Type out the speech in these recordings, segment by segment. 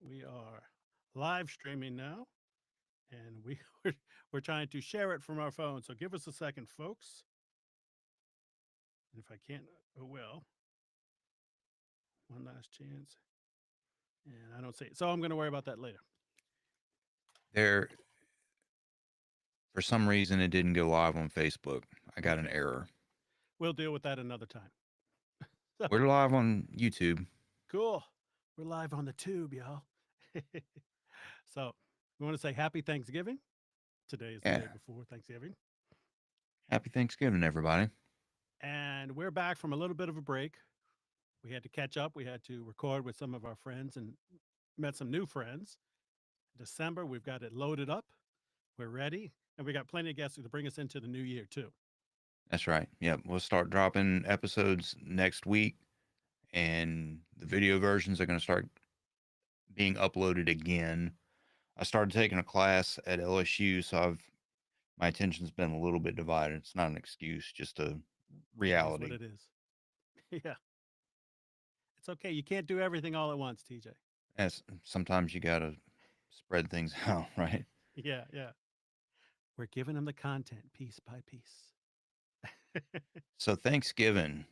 We are live streaming now, and we're trying to share it from our phone. So give us a second, folks. And if I can't, oh well, one last chance. And I don't see it, so I'm going to worry about that later. There, for some reason, it didn't go live on Facebook. I got an Okay, error. we'll deal with that another time. So We're live on YouTube. cool. We're live on the tube, y'all. So we want to say Happy Thanksgiving. Today is the Yeah. day before Thanksgiving, Happy Thanksgiving, everybody. and we're back from a little bit of a break. We had to catch up. We had to record with some of our friends and met some new friends. December, we've got it loaded up. We're ready. And we got plenty of guests to bring us into the new year, too. That's right. Yep. We'll start dropping episodes next week, and the video versions are going to start being uploaded again. I started taking a class at LSU, so my attention's been a little bit divided. It's not an excuse, just a It is what reality. it is. Yeah. It's okay. You can't do everything all at once, TJ. As sometimes you got to spread things out, right? Yeah, yeah. We're giving them the content piece by piece. So Thanksgiving,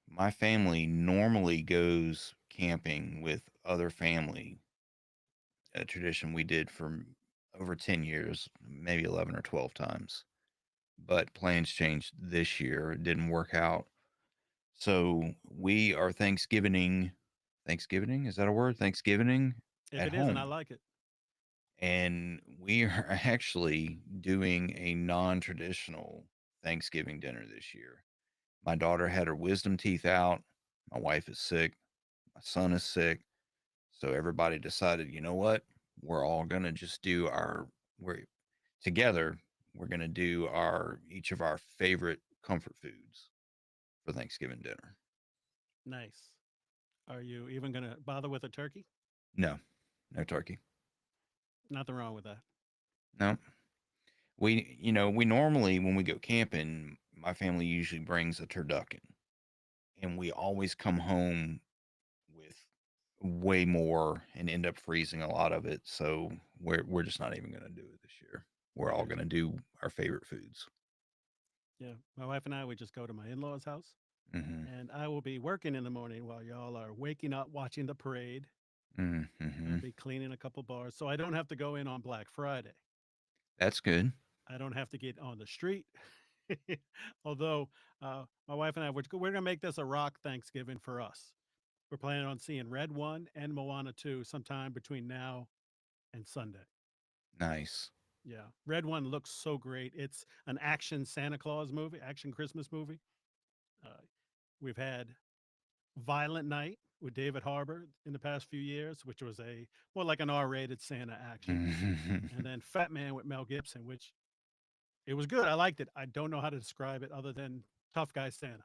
my family normally goes camping with other family. A tradition we did for over 10 years, maybe 11 or 12 times. But plans changed this year. It didn't work out. So we are Thanksgiving, is that a word? Thanksgiving If at it isn't, I home. like it. And we are actually doing a non traditional Thanksgiving dinner this year. My daughter had her wisdom teeth out. My wife is sick. My son is sick. So everybody decided, you know what? We're all going to just do we're together. We're going to do each of our favorite comfort foods for Thanksgiving dinner. Nice. Are you even going to bother with a turkey? No, no turkey. Nothing wrong with that. No. We normally, when we go camping, my family usually brings a turducken, and we always come home with way more and end up freezing a lot of it. So we're just not even going to do it this year. We're I all got going you. to do our favorite foods. Yeah. My wife and I would just go to my in law's house, Hmm. and I will be working in the morning while y'all are waking up watching the parade. I'll Hmm. be cleaning a couple bars so I don't have to go in on Black Friday. That's good. I don't have to get on the street. Although my wife and I, we're going to make this a rock Thanksgiving for us. We're planning on seeing Red 1 and Moana 2 sometime between now and Sunday. Nice. Yeah. Red 1 looks so great. It's an action Santa Claus movie, action Christmas movie. Uh, we've had Violent Night with David Harbour in the past few years, which was a more like an R-rated Santa action, and then Fat Man with Mel Gibson, which it was good. I liked it. I don't know how to describe it other than tough guy Santa.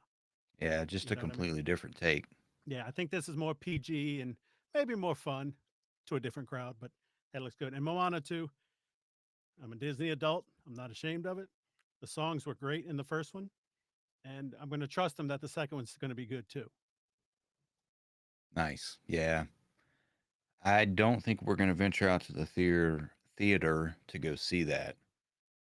Yeah, just You a know what I mean? completely different take. Yeah, I think this is more PG and maybe more fun to a different crowd, but that looks good. And Moana too. I'm a Disney adult. I'm not ashamed of it. The songs were great in the first one, and I'm going to trust them that the second one's going to be good too. Nice. Yeah. I don't think we're going to venture out to the theater to go see that,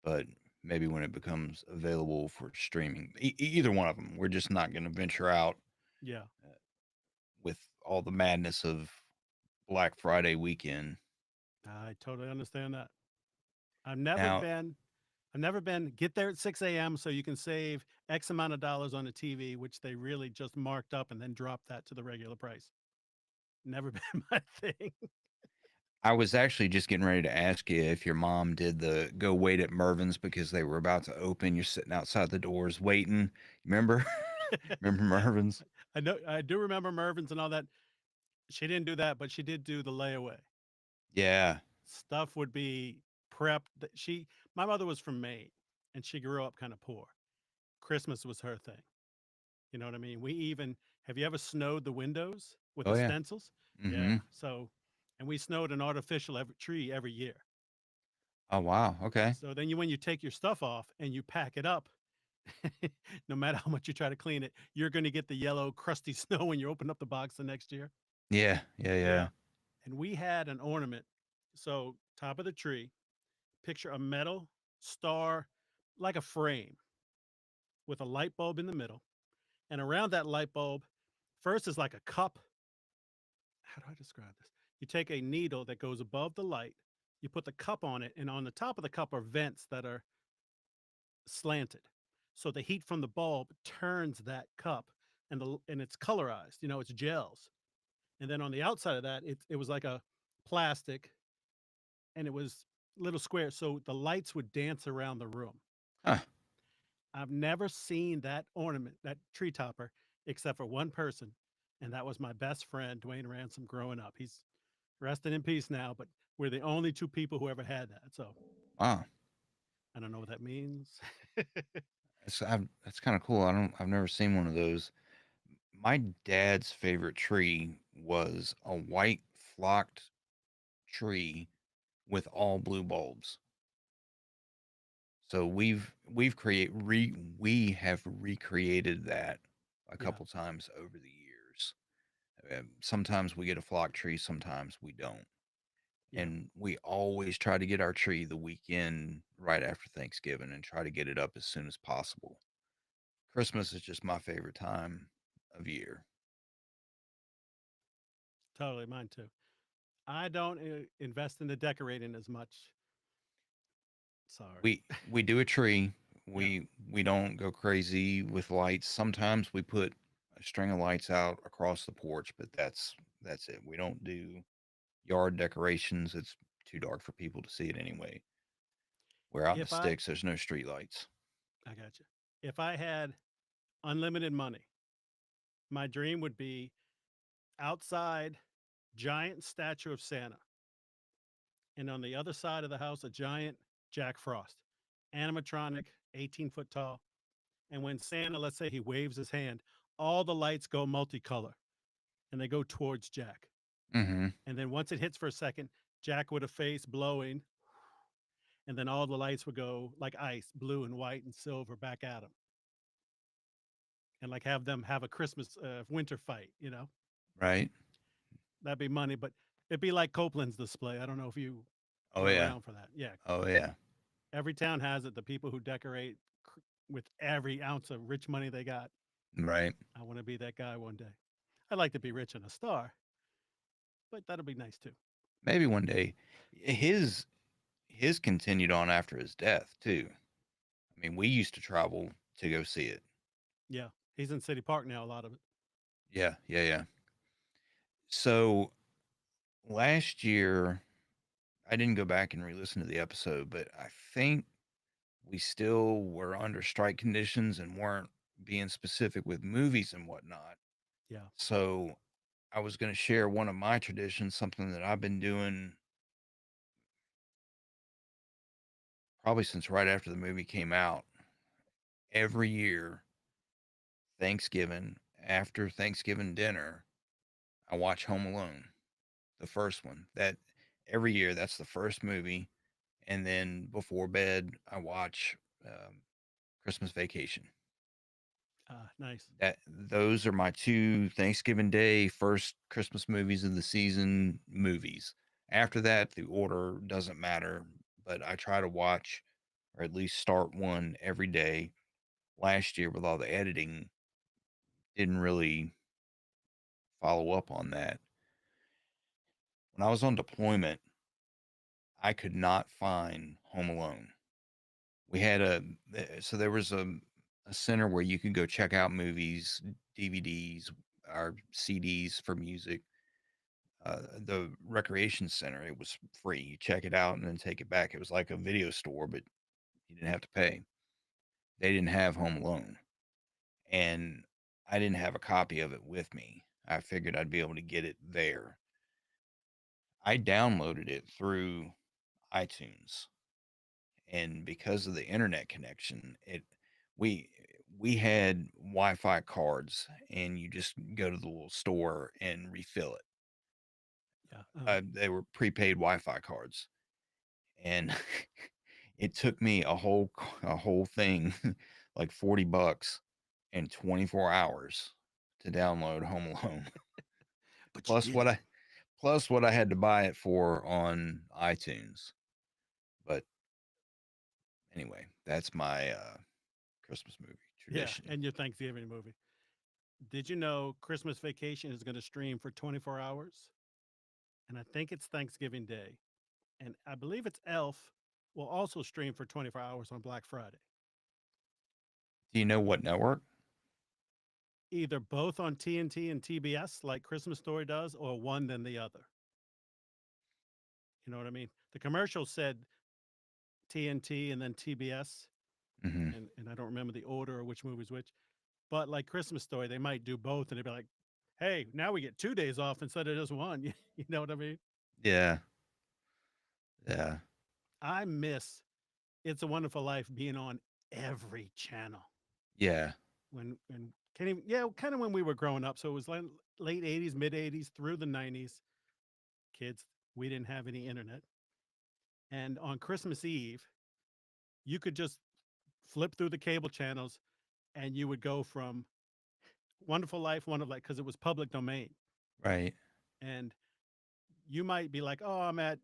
but maybe when it becomes available for streaming, either one of them, we're just not going to venture out Yeah, uh, with all the madness of Black Friday weekend. I totally understand that. I've never Now, been. I've never been get there at 6 a.m. so you can save X amount of dollars on a TV, which they really just marked up and then dropped that to the regular price. Never been my thing. I was actually just getting ready to ask you if your mom did the go wait at Mervin's because they were about to open. You're sitting outside the doors waiting. Remember? Remember Mervin's? I know. I do remember Mervin's and all that. She didn't do that, but she did do the layaway. Yeah. Stuff would be prepped. My mother was from Maine, and she grew up kind of poor. Christmas was her thing. You know what I mean? We even have you ever snowed the windows with Oh the yeah. stencils? Mm-hmm. Yeah. So, and we snowed an artificial tree every year. Oh wow. Okay. So then when you take your stuff off and you pack it up, no matter how much you try to clean it, you're going to get the yellow crusty snow when you open up the box the next year. Yeah. Yeah. Yeah. Yeah. and we had an ornament. So, top of the tree, picture a metal star like a frame with a light bulb in the middle. And around that light bulb, first is like a cup. How do I describe this? You take a needle that goes above the light, you put the cup on it, and on the top of the cup are vents that are slanted. So the heat from the bulb turns that cup and it's colorized, it's gels. And then on the outside of that, it was like a plastic and it was little squares. So the lights would dance around the room. Huh. I've never seen that ornament, that tree topper, except for one person. And that was my best friend, Dwayne Ransom, growing up. He's resting in peace now, but we're the only two people who ever had that. So Wow. I don't know what that means. That's kind of cool. I've never seen one of those. My dad's favorite tree was a white flocked tree with all blue bulbs. So we have recreated that a Yeah, couple times over the years. Sometimes we get a flock tree, sometimes we don't. yeah, And we always try to get our tree the weekend right after Thanksgiving and try to get it up as soon as possible. Christmas is just my favorite time of year. totally. Mine too. I don't invest in the decorating as much. Sorry. We do a tree. Yeah. We don't go crazy with lights. Sometimes we put a string of lights out across the porch, but that's it. We don't do yard decorations. It's too dark for people to see it anyway. We're out in the If I, sticks. There's no street lights. I got you. If I had unlimited money, my dream would be outside giant statue of Santa, and on the other side of the house, a giant Jack Frost, animatronic, 18-foot tall. And when Santa, let's say he waves his hand, all the lights go multicolor and they go towards Jack. Mm-hmm. And then once it hits for a second, Jack with a face blowing, and then all the lights would go like ice, blue and white and silver back at him, and like have them have a Christmas winter fight. Right. That'd be money, but it'd be like Copeland's display. I don't know if you Oh were yeah. around for that. Yeah, Oh yeah. every town has it. The people who decorate with every ounce of rich money they got. Right. I want to be that guy one day. I'd like to be rich and a star, but that'll be nice too. Maybe one day. His continued on after his death too. I mean, we used to travel to go see it. Yeah, he's in City Park now. A lot of it. Yeah, yeah, yeah. So last year, I didn't go back and re-listen to the episode, but I think we still were under strike conditions and weren't being specific with movies and whatnot. Yeah. So I was going to share one of my traditions, something that I've been doing probably since right after the movie came out. Every year, Thanksgiving, after Thanksgiving dinner, I watch Home Alone, the first one. That every year, that's the first movie. And then before bed, I watch Christmas Vacation. Nice. That those are my two Thanksgiving Day first Christmas movies of the season movies. After that, the order doesn't matter, but I try to watch or at least start one every day. Last year, with all the editing, didn't really follow up on that. When I was on deployment, I could not find Home Alone. We had so there was a center where you could go check out movies, DVDs, or CDs for music. The recreation center, it was free. You check it out and then take it back. It was like a video store, but you didn't have to pay. They didn't have Home Alone, and I didn't have a copy of it with me. I figured I'd be able to get it there. I downloaded it through iTunes, and because of the internet connection, it we we had Wi-Fi cards, and you just go to the little store and refill it. Yeah. They were prepaid Wi-Fi cards, and it took me a whole thing, like $40 and 24 hours to download Home Alone. But you Plus did what it. plus what I had to buy it for on iTunes. But anyway, that's my Christmas movie Yeah, tradition. and your Thanksgiving movie. Did you know Christmas Vacation is going to stream for 24 hours? And I think it's Thanksgiving Day. And I believe it's Elf will also stream for 24 hours on Black Friday. Do you know what network? Either both on TNT and TBS, like Christmas Story does, or one then the other. You know what I mean? The commercial said TNT and then TBS, Mm-hmm. and I don't remember the order or which movie's which. But like Christmas Story, they might do both, and they'd be like, "Hey, now we get 2 days off instead of just one." You know what I mean? Yeah. Yeah. I miss It's a Wonderful Life being on every channel Yeah. when can't even yeah kind of when we were growing up. So it was like late '80s, mid '80s through the '90s. Kids, we didn't have any internet, and on Christmas Eve, you could just flip through the cable channels, and you would go from Wonderful Life, because it was public domain, Right. and you might be like, "Oh, I'm at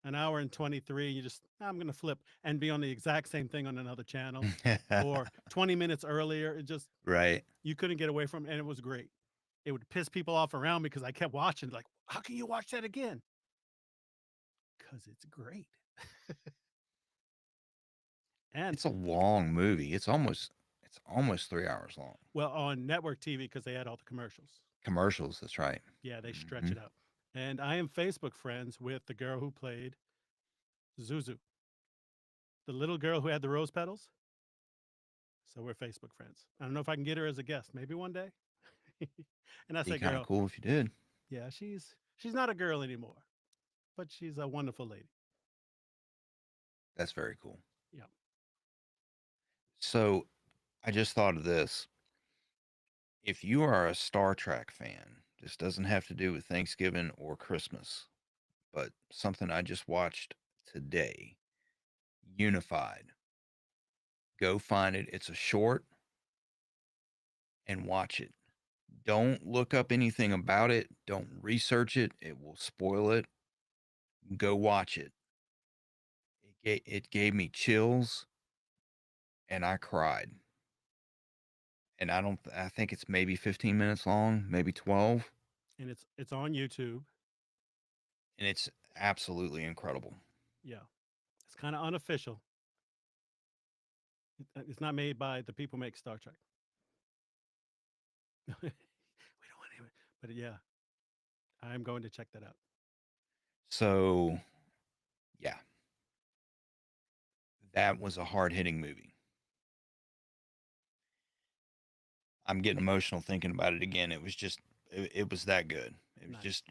an hour and 23." You just, I'm going to flip and be on the exact same thing on another channel, or 20 minutes earlier. It just, Right. you couldn't get away from it, and it was great. It would piss people off around me because I kept watching, like, how can you watch that again? Because it's great. And It's a long movie. It's almost 3 hours long. well, on network TV, because they had all the commercials. Commercials, that's right. Yeah, they stretch Hmm. it out. And I am Facebook friends with the girl who played Zuzu, the little girl who had the rose petals. So we're Facebook friends. I don't know if I can get her as a guest. Maybe one day. And I Be say, kind of girl, cool if you did. yeah, she's not a girl anymore, but she's a wonderful lady. That's very cool. Yeah. So I just thought of this. If you are a Star Trek fan, this doesn't have to do with Thanksgiving or Christmas, but something I just watched today, Unified. Go find it. It's a short and watch it. Don't look up anything about it. Don't research it. It will spoil it. Go watch it. It gave me chills and I cried. And I think it's maybe 15 minutes long, maybe 12, And it's on YouTube. and it's absolutely incredible. Yeah. It's kind of unofficial. It's not made by the people who make Star Trek. We don't want to, but yeah, I'm going to check that out. So, yeah, that was a hard-hitting movie. I'm getting emotional thinking about it again. It was that good. It was Nice. just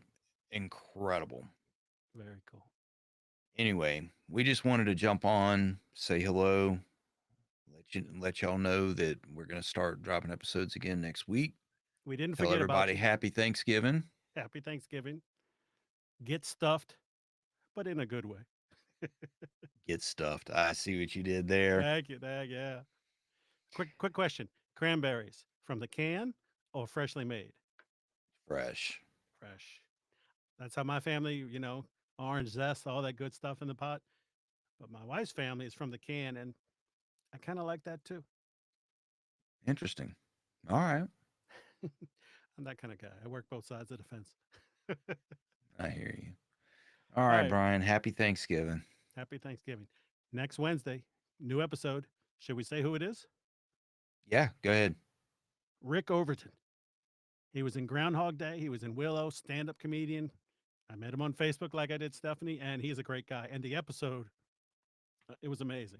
incredible. Very cool. Anyway, we just wanted to jump on, say hello, let y'all know that we're going to start dropping episodes again next week. We didn't Tell forget about everybody you. happy Thanksgiving. Happy Thanksgiving. Get stuffed, but in a good way. Get stuffed. I see what you did there. Thank you. Yeah. Quick question. Cranberries from the can or freshly made? Fresh. Fresh. That's how my family, orange zest, all that good stuff in the pot. But my wife's family is from the can, and I kind of like that too. Interesting. All right. I'm that kind of guy. I work both sides of the fence. I hear you. All All right, right. Brian. Happy Thanksgiving. Happy Thanksgiving. Next Wednesday, new episode. Should we say who it is? Yeah, go ahead. Rick Overton. He was in Groundhog Day. He was in Willow, stand up comedian. I met him on Facebook like I did Stephanie, and he's a great guy. And the episode, it was amazing.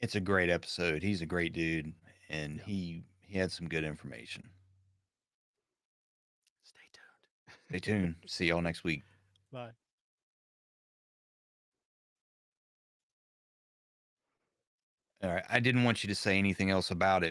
It's a great episode. He's a great dude, and Yeah. he had some good information. Stay Stay tuned. tuned. See y'all next week. Bye. All right. I didn't want you to say anything else about it.